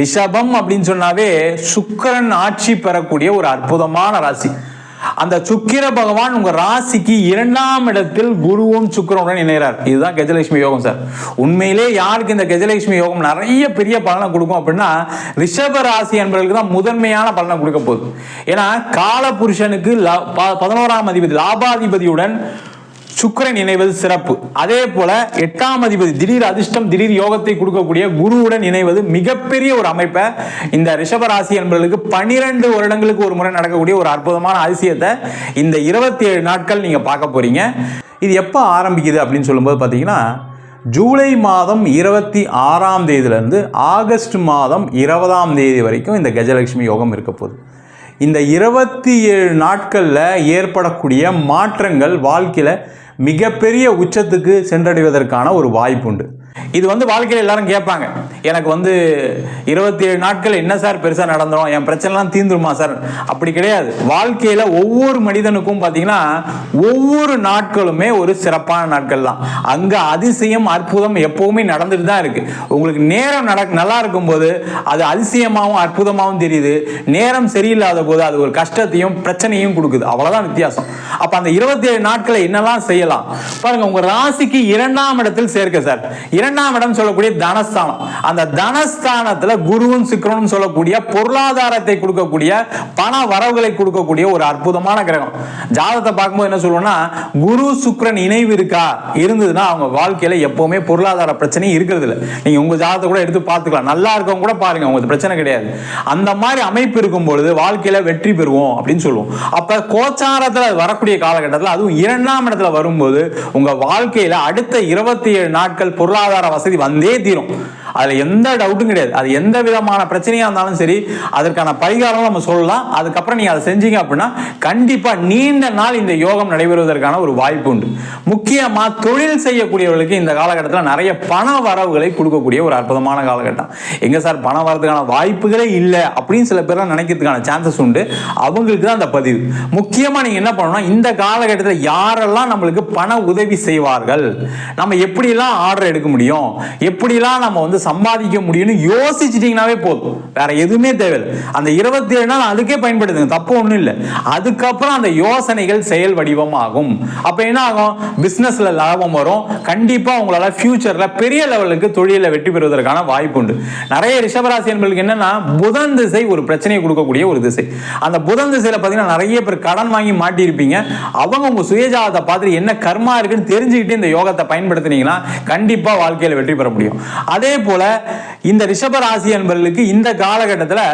ரிஷபம் அப்படின்னு சொன்னாவே சுக்கிரன் ஆட்சி பெறக்கூடிய ஒரு அற்புதமான ராசி. அந்த சுக்கிர பகவான் உங்க ராசிக்கு 2ஆம் இடத்தில் குருவும் சுக்கிரனுடன் இணைகிறார். இதுதான் கஜலட்சுமி யோகம் சார். உண்மையிலே யாருக்கு இந்த கஜலட்சுமி யோகம் நிறைய பெரிய பலனை கொடுக்கும் அப்படின்னா ரிஷப ராசி என்பவர்களுக்கு தான் முதன்மையான பலனை கொடுக்க போகுது. ஏன்னா காலபுருஷனுக்கு 11ஆம் அதிபதி லாபாதிபதியுடன் சுக்கிரன் இணைவது சிறப்பு. அதே போல 8ஆம் அதிபதி திடீர் அதிர்ஷ்டம் திடீர் யோகத்தை கொடுக்கக்கூடிய குருவுடன் இணைவது மிகப்பெரிய ஒரு அமைப்பை இந்த ரிஷபராசி என்பவர்களுக்கு 12 வருடங்களுக்கு ஒரு முறை நடக்கக்கூடிய ஒரு அற்புதமான அதிசயத்தை இந்த 27 நாட்கள் நீங்க பார்க்க போறீங்க. இது எப்போ ஆரம்பிக்குது அப்படின்னு சொல்லும்போது பார்த்தீங்கன்னா ஜூலை மாதம் 26ஆம் தேதியிலிருந்து ஆகஸ்ட் மாதம் 20ஆம் தேதி வரைக்கும் இந்த கஜலட்சுமி யோகம் இருக்க போகுது. இந்த 27 நாட்களில் ஏற்படக்கூடிய மாற்றங்கள் வாழ்க்கையில் மிகப்பெரிய உச்சத்துக்கு சென்றடைவதற்கான ஒரு வாய்ப்பு உண்டு. இது வாழ்க்கையில் எல்லாரும் கேட்பாங்க, எனக்கு 27 நாட்கள் என்ன சார் பெருசாக நடந்துடும், என் பிரச்சனைலாம் தீர்ந்துருமா சார்? அப்படி கிடையாது. வாழ்க்கையில் ஒவ்வொரு மனிதனுக்கும் பார்த்தீங்கன்னா ஒவ்வொரு நாட்களுமே ஒரு சிறப்பான நாட்கள் தான். அங்கே அதிசயம் அற்புதம் எப்பவுமே நடந்துட்டு தான் இருக்கு. உங்களுக்கு நேரம் நல்லா இருக்கும்போது அது அதிசயமாகவும் அற்புதமாகவும் தெரியுது. நேரம் சரியில்லாத போது அது ஒரு கஷ்டத்தையும் பிரச்சனையும் கொடுக்குது. அவ்வளவுதான் வித்தியாசம். அப்ப அந்த 27 நாட்களை என்னெல்லாம் செய்யலாம் பாருங்க. உங்க ராசிக்கு 2ஆம் இடத்தில் சேர்க்க சார். 2ஆம் இடம் சொல்லக்கூடிய தனஸ்தானம். அந்த தனஸ்தானத்துல குருவும் சுக்கிரனும் சொல்லக்கூடிய பொருளாதாரத்தை கொடுக்கக்கூடிய பண வரவுகளை கொடுக்கக்கூடிய ஒரு அற்புதமான கிரகம். ஜாதகத்தை பார்க்கும்போது என்ன சொல்லுவோம்னா குரு சுக்கிரன் இணைவு இருக்கா இருந்ததுன்னா அவங்க வாழ்க்கையில எப்பவுமே பொருளாதார பிரச்சனை இருக்கிறது இல்லை. நீங்க உங்க ஜாதகத்தை கூட எடுத்து பார்த்துக்கலாம். நல்லா இருக்கவங்க கூட பாருங்க, உங்களுக்கு பிரச்சனை கிடையாது. அந்த மாதிரி அமைப்பு இருக்கும் பொழுது வாழ்க்கையில வெற்றி பெறுவோம் அப்படின்னு சொல்லுவோம். அப்ப கோச்சாரத்துல வரக்கூடிய காலகட்டத்தில் அதுவும் 2ஆம் இடத்துல வரும்போது உங்க வாழ்க்கையில அடுத்த 27 நாட்கள் பொருளாதார வசதி வந்தே தீரும். அதுல எந்த டவுட்டும் கிடையாது. அது எந்த விதமான பிரச்சனையா இருந்தாலும் சரி அதற்கான பரிகாரம் நம்ம சொல்லலாம். அதுக்கப்புறம் நீங்க அதை செஞ்சீங்க அப்படின்னா கண்டிப்பா நீண்ட நாள் இந்த யோகம் நடைபெறுவதற்கான ஒரு வாய்ப்பு உண்டு. முக்கியமா தொழில் செய்யக்கூடியவர்களுக்கு இந்த காலகட்டத்தில் நிறைய பண வரவுகளை கொடுக்கக்கூடிய ஒரு அற்புதமான காலகட்டம். எங்க சார் பணம் வரதுக்கான வாய்ப்புகளே இல்லை அப்படின்னு சில பேர் நினைக்கிறதுக்கான சான்சஸ் உண்டு. அவங்களுக்கு தான் அந்த பதிவு. முக்கியமா நீங்க என்ன பண்ணணும், இந்த காலகட்டத்தில் யாரெல்லாம் நம்மளுக்கு பண உதவி செய்வார்கள், நம்ம எப்படிலாம் ஆர்டர் எடுக்க முடியும், எப்படிலாம் நம்ம சம்பாதிக்க முடியும்னு யோசிச்சிட்டீங்கன்னாவே போதும். வேற எதுவுமே தேவையில்லை. அந்த 27 நாள் அதுக்கே பயன்படுத்துங்க, தப்பு ஒன்றும் இல்லை. அதுக்கப்புறம் அந்த யோசனைகள் செயல் வடிவமாகும். அப்ப என்ன ஆகும், பிசினஸ்ல லாபம் வரும். கண்டிப்பா உங்களால ஃபியூச்சர்ல பெரிய லெவலுக்கு தொழில வெற்றி பெறுவதற்கான வாய்ப்பு உண்டு. நிறைய ரிஷபராசி என்பவர்களுக்கு என்னன்னா புதன் திசை ஒரு பிரச்சனையை கொடுக்கக்கூடிய ஒரு திசை. அந்த புதன் திசையில பாத்தீங்கன்னா நிறைய பேர் கடன் வாங்கி மாட்டி இருப்பீங்க. அவங்க உங்க சுயஜாதத்தை பார்த்து என்ன கர்மா இருக்குன்னு தெரிஞ்சுக்கிட்டு இந்த யோகத்தை பயன்படுத்தினீங்கன்னா கண்டிப்பா வாழ்க்கையில வெற்றி பெற முடியும். அதே போல இந்த ரிஷபராசி என்பவர்களுக்கு இந்த காலகட்டத்தில்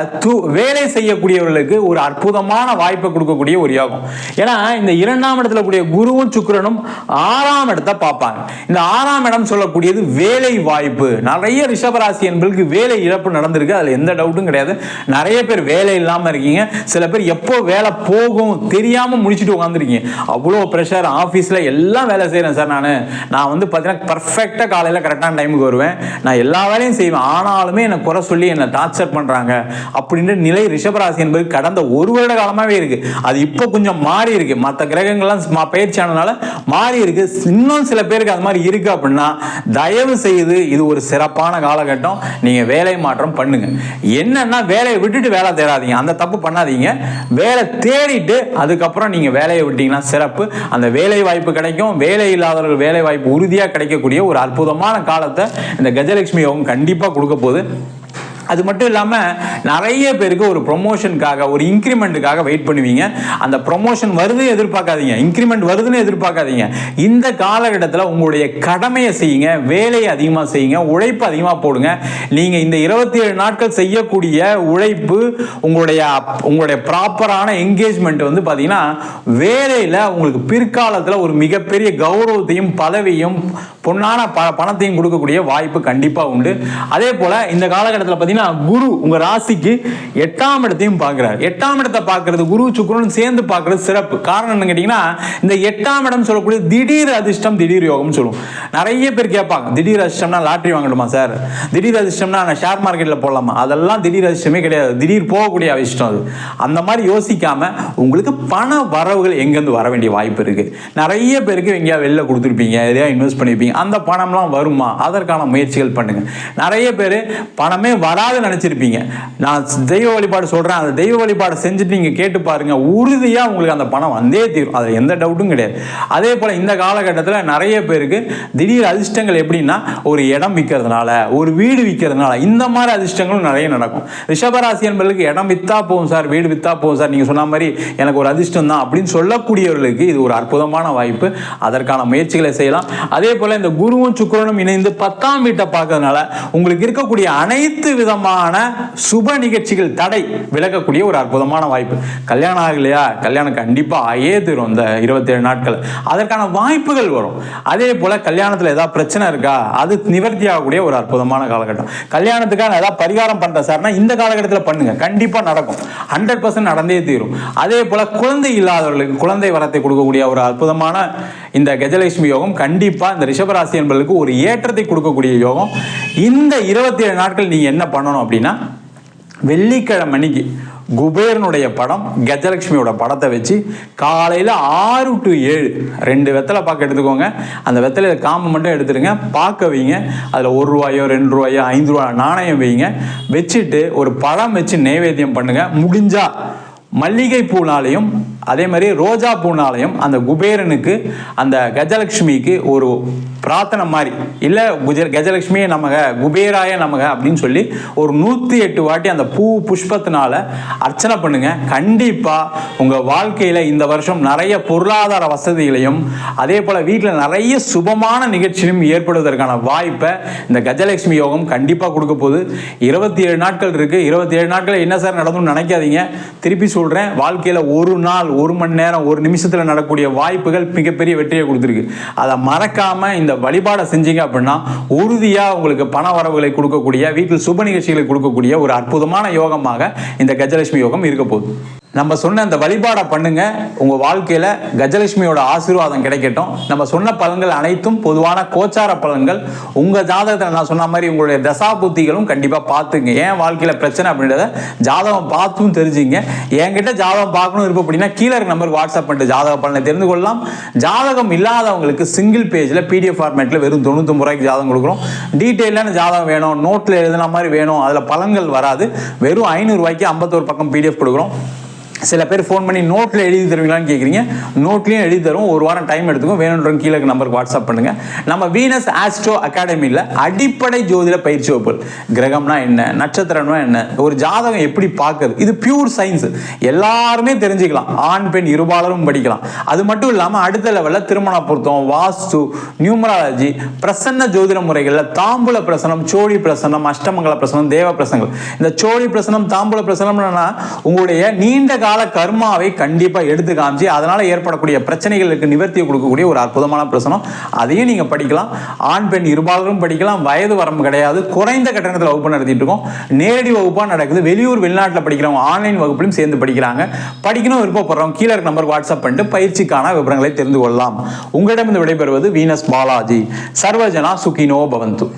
வேலை செய்யக்கூடியவர்களுக்கு ஒரு அற்புதமான வாய்ப்பை கொடுக்கக்கூடிய ஒரு யோகம். ஏன்னா இந்த 2ஆம் இடத்துல கூடிய குருவும் சுக்கிரனும் 6ஆம் இடத்தை பார்ப்பாங்க. இந்த 6ஆம் இடம் சொல்லக்கூடியது வேலை வாய்ப்பு. நிறைய ரிஷபராசி என்பவர்களுக்கு வேலை இழப்பு நடந்திருக்கு. அதுல எந்த டவுட்டும் கிடையாது. நிறைய பேர் வேலை இல்லாம இருக்கீங்க. சில பேர் எப்போ வேலை போகும் தெரியாம முடிச்சுட்டு உட்காந்துருக்கீங்க. அவ்வளோ பிரஷர், ஆஃபீஸில் எல்லாம் வேலை செய்கிறேன் சார். நான் பார்த்தீங்கன்னா பர்ஃபெக்டாக காலையில் கரெக்டான டைமுக்கு வருவேன், நான் எல்லா வேலையும் செய்வேன், ஆனாலுமே என்னை குறை சொல்லி என்னை டார்ச்சர் பண்ணுறாங்க அப்படின்ற நிலை ரிஷபராசி என்பது கடந்த 1 வருட காலமாகவே இருக்கு. அது இப்போ கொஞ்சம் மாறி இருக்கு. மற்ற கிரகங்கள்லாம் பயிற்சி ஆனதுனால மாறி இருக்கு. இன்னும் சில பேருக்கு அது மாதிரி இருக்கு அப்படின்னா தயவு செய்து இது ஒரு சிறப்பான காலகட்டம். நீங்கள் வேலை மாற்றம் பண்ணுங்க. என்னன்னா வேலையை விட்டுட்டு வேலை தேடாதீங்க, அந்த தப்பு பண்ணாதீங்க. வேலை தேடிட்டு அதுக்கப்புறம் நீங்கள் வேலையை விட்டீங்கன்னா சிறப்பு. அந்த வேலை வாய்ப்பு கிடைக்கும். வேலை இல்லாதவர்கள் வேலை வாய்ப்பு உறுதியாக கிடைக்கக்கூடிய ஒரு அற்புதமான காலத்தை இந்த கஜலட்சுமி யோகம் கண்டிப்பா கொடுக்க போகுது. அது மட்டும் இல்லாமல் நிறைய பேருக்கு ஒரு ப்ரொமோஷனுக்காக ஒரு இன்க்ரிமெண்ட்டுக்காக வெயிட் பண்ணுவீங்க. அந்த ப்ரொமோஷன் வருதுன்னு எதிர்பார்க்காதீங்க, இன்க்ரிமெண்ட் வருதுன்னு எதிர்பார்க்காதீங்க. இந்த காலகட்டத்தில் உங்களுடைய கடமையை செய்யுங்க, வேலையை அதிகமாக செய்யுங்க, உழைப்பு அதிகமாக போடுங்க. நீங்கள் இந்த 27 நாட்கள் செய்யக்கூடிய உழைப்பு உங்களுடைய ப்ராப்பரான என்கேஜ்மெண்ட் பார்த்தீங்கன்னா வேலையில் உங்களுக்கு பிற்காலத்தில் ஒரு மிகப்பெரிய கௌரவத்தையும் பதவியும் பொன்னான பணத்தையும் கொடுக்கக்கூடிய வாய்ப்பு கண்டிப்பாக உண்டு. அதே போல் இந்த காலகட்டத்தில் பார்த்தீங்கன்னா குரு உங்க ராசிக்கு 8ஆம் இடத்தையும் பார்க்கிறார். 8ஆம் இடத்தை பார்க்கிறது குரு சுக்கிரனும் சேர்ந்து பார்க்கிறது சிறப்பு. காரணம் என்ன கேட்டீங்கன்னா இந்த 8ஆம் இடம் சொல்லக்கூடிய திடீர் அதிர்ஷ்டம் திடீர் யோகம் சொல்லுவோம். நிறைய பேர் கேட்பாங்க, திடீர் அதிர்ஷ்டம்னா லாட்டரி வாங்கணுமா சார், திடீர் அதிர்ஷ்டம்னா நான் ஷேர் மார்க்கெட்டில் போடலாமா? அதெல்லாம் திடீர் அதிர்ஷ்டமே கிடையாது, திடீர் போகக்கூடிய அதிர்ஷ்டம் அது. அந்த மாதிரி யோசிக்காம உங்களுக்கு பண வரவுகள் எங்கேருந்து வர வேண்டிய வாய்ப்பு இருக்கு. நிறைய பேருக்கு எங்கேயா வெளில கொடுத்துருப்பீங்க, எதையா இன்வெஸ்ட் பண்ணிருப்பீங்க, அந்த பணம்லாம் வருமா? அதற்கான முயற்சிகள் பண்ணுங்க. நிறைய பேர் பணமே வரா எப்பயாவது நினைச்சிருப்பீங்க. நான் தெய்வ வழிபாடு சொல்றேன், அந்த தெய்வ வழிபாடு செஞ்சுட்டு நீங்க கேட்டு பாருங்க, உறுதியா உங்களுக்கு அந்த பணம் வந்தே தீரும். அது எந்த டவுட்டும் கிடையாது. அதே போல இந்த காலகட்டத்தில் நிறைய பேருக்கு திடீர் அதிர்ஷ்டங்கள் எப்படின்னா, ஒரு இடம் விற்கிறதுனால, ஒரு வீடு விற்கிறதுனால, இந்த மாதிரி அதிர்ஷ்டங்களும் நிறைய நடக்கும். ரிஷபராசி என்பவர்களுக்கு இடம் வித்தா போகும் சார், வீடு வித்தா போகும் சார், நீங்க சொன்ன மாதிரி எனக்கு ஒரு அதிர்ஷ்டம் தான் அப்படின்னு சொல்லக்கூடியவர்களுக்கு இது ஒரு அற்புதமான வாய்ப்பு. அதற்கான முயற்சிகளை செய்யலாம். அதே போல இந்த குருவும் சுக்கிரனும் இணைந்து 10ஆம் வீட்டை பார்க்கறதுனால உங்களுக்கு இருக்கக்கூடிய அனைத்து விதமான சுப நிகழ்ச்சிகள் தடை விலகக்கூடிய ஒரு அற்புதமான வாய்ப்பு. கல்யாணம் ஆகலையா, கல்யாணம் கண்டிப்பா ஆயே தரும் இந்த 27 நாட்கள். அதற்கான வாய்ப்புகள் வரும். அதே போல கல்யாணத்தில் ஏதாவது பிரச்சனை இருக்கா, அது நிவர்த்தி ஆகக்கூடிய ஒரு அற்புதமான காலகட்டம். கல்யாணத்துக்கான ஏதாவது பரிகாரம் பண்ற சார்னா இந்த காலகட்டத்தில் பண்ணுங்க, கண்டிப்பா நடக்கும். 100% நடந்தே தீரும். அதே போல குழந்தை இல்லாதவர்களுக்கு குழந்தை வரத்தை கொடுக்கக்கூடிய ஒரு அற்புதமான இந்த கஜலட்சுமி யோகம் கண்டிப்பா இந்த ரிஷபராசி என்பவர்களுக்கு ஒரு ஏற்றத்தை கொடுக்கக்கூடிய யோகம். இந்த 27 நாட்கள் நீங்க என்ன பண்ணணும் அப்படின்னா, வெள்ளிக்கிழமை அன்னைக்கு குபேரனுடைய படம், கஜலட்சுமியோட படத்தை வச்சு காலையில் 6 to 7 2 வெத்தலை பாக்கு எடுத்துக்கோங்க. அந்த வெத்தலையில் காம்பு மட்டும் எடுத்துருங்க, பார்க்க வைங்க. அதில் ₹1 ₹2 ₹5 நாணயம் வைங்க. வச்சுட்டு ஒரு பழம் வச்சு நைவேத்தியம் பண்ணுங்க. முடிஞ்சா மல்லிகை பூனாலையும் அதே மாதிரி ரோஜா பூனாலையும் அந்த குபேரனுக்கு அந்த கஜலட்சுமிக்கு ஒரு பிரார்த்தனை மாதிரி, இல்லை கஜலட்சுமியே நமக குபேராய நமக அப்படின்னு சொல்லி ஒரு 108 வாட்டி அந்த பூ புஷ்பத்தினால அர்ச்சனை பண்ணுங்க. கண்டிப்பா உங்க வாழ்க்கையில இந்த வருஷம் நிறைய பொருளாதார வசதிகளையும் அதே போல வீட்டில் நிறைய சுபமான நிகழ்ச்சியும் ஏற்படுவதற்கான வாய்ப்பை இந்த கஜலட்சுமி யோகம் கண்டிப்பா கொடுக்க போகுது. 27 நாட்கள் இருக்கு. 27 நாட்கள் என்ன சார் நடந்தும்னு நினைக்காதீங்க. திருப்பி சொல்றேன், வாழ்க்கையில ஒரு நாள், ஒரு மணி நேரம், ஒரு நிமிஷத்துல நடக்கக்கூடிய வாய்ப்புகள் மிகப்பெரிய வெற்றியை கொடுத்துருக்கு. அதை மறக்காம இந்த வழிபாடை செஞ்சீங்க அப்படின்னா உறுதியா உங்களுக்கு பண வரவுகளை கொடுக்கக்கூடிய, வீட்டில் சுப நிகழ்ச்சிகளை கொடுக்கக்கூடிய ஒரு அற்புதமான யோகமாக இந்த கஜலட்சுமி யோகம் இருக்க போகுது. நம்ம சொன்ன அந்த வழிபாடை பண்ணுங்க, உங்க வாழ்க்கையில கஜலட்சுமியோட ஆசீர்வாதம் கிடைக்கட்டும். நம்ம சொன்ன பலன்கள் அனைத்தும் பொதுவான கோச்சார பலன்கள். உங்க ஜாதகத்தில் நான் சொன்ன மாதிரி உங்களுடைய தசா புத்திகளும் கண்டிப்பா பார்த்துங்க. ஏன் வாழ்க்கையில பிரச்சனை அப்படின்றத ஜாதகம் பார்த்தும் தெரிஞ்சுங்க. என்கிட்ட ஜாதகம் பார்க்கணும் இருப்போம் அப்படின்னா கீழே நம்பருக்கு வாட்ஸ்அப் பண்ணிட்டு ஜாதக பலனை தெரிந்து கொள்ளலாம். ஜாதகம் இல்லாதவங்களுக்கு சிங்கிள் பேஜ்ல PDF ஃபார்மேட்ல வெறும் 99 ரூபாய்க்கு ஜாதகம் கொடுக்குறோம். டீட்டெயிலான ஜாதகம் வேணும், நோட்ல எழுதுன மாதிரி வேணும், அதுல பலன்கள் வராது, வெறும் 500 ரூபாய்க்கு 51 பக்கம் PDF கொடுக்குறோம். சில பேர் ஃபோன் பண்ணி நோட்டில் எழுதி தருவீங்களான்னு கேட்குறீங்க. நோட்லேயும் எழுதி தரும், ஒரு வாரம் டைம் எடுத்துக்கும். வேணுன்றவங்க கீழே நம்பருக்கு வாட்ஸ்அப் பண்ணுங்க. நம்ம வீனஸ் ஆஸ்ட்ரோ அகாடமியில் அடிப்படை ஜோதிட பயிற்சி வகுப்புகள், கிரகம்னா என்ன, நட்சத்திரம்னா என்ன, ஒரு ஜாதகம் எப்படி பார்க்குறது, இது பியூர் சயின்ஸ், எல்லாருமே தெரிஞ்சுக்கலாம். ஆண் பெண் இருபாலரும் படிக்கலாம். அது மட்டும் இல்லாமல் அடுத்த லெவலில் திருமண பொருத்தம், வாஸ்து, நியூமராலஜி, பிரசன்ன ஜோதிட முறைகளில் தாம்பூல பிரசனம், சோழி பிரசனம், அஷ்டமங்கல பிரசனம், தேவ பிரசனங்கள். இந்த சோழி பிரசனம், தாம்பூல பிரசனம்னா உங்களுடைய நீண்ட கால கர்மாவை கண்டிப்பா எடுத்து காமிச்சு அதனால ஏற்படக்கூடிய பிரச்சனைகளுக்கு நிவர்த்தியை கொடுக்கக்கூடிய ஒரு அற்புதமான பிரசனம். அதையும் நீங்க படிக்கலாம். ஆண் பெண் இருபாலரும் படிக்கலாம். வயது வரம்பு கிடையாது. குறைந்த கட்டணத்தில் வகுப்பு நடத்திட்டு இருக்கோம். நேரடி வகுப்பா நடக்குது. வெளியூர் வெளிநாட்டில் படிக்கிறவங்க ஆன்லைன் வகுப்புலையும் சேர்ந்து படிக்கிறாங்க. படிக்கணும் விருப்பப்படுறவங்க கீழே நம்பருக்கு வாட்ஸ்அப் பண்ணிட்டு பயிற்சிக்கான விவரங்களை தெரிந்து கொள்ளலாம். உங்களிடம் விடைபெறுவது வீனஸ் பாலாஜி. சர்வஜனா சுகினோ பவந்து.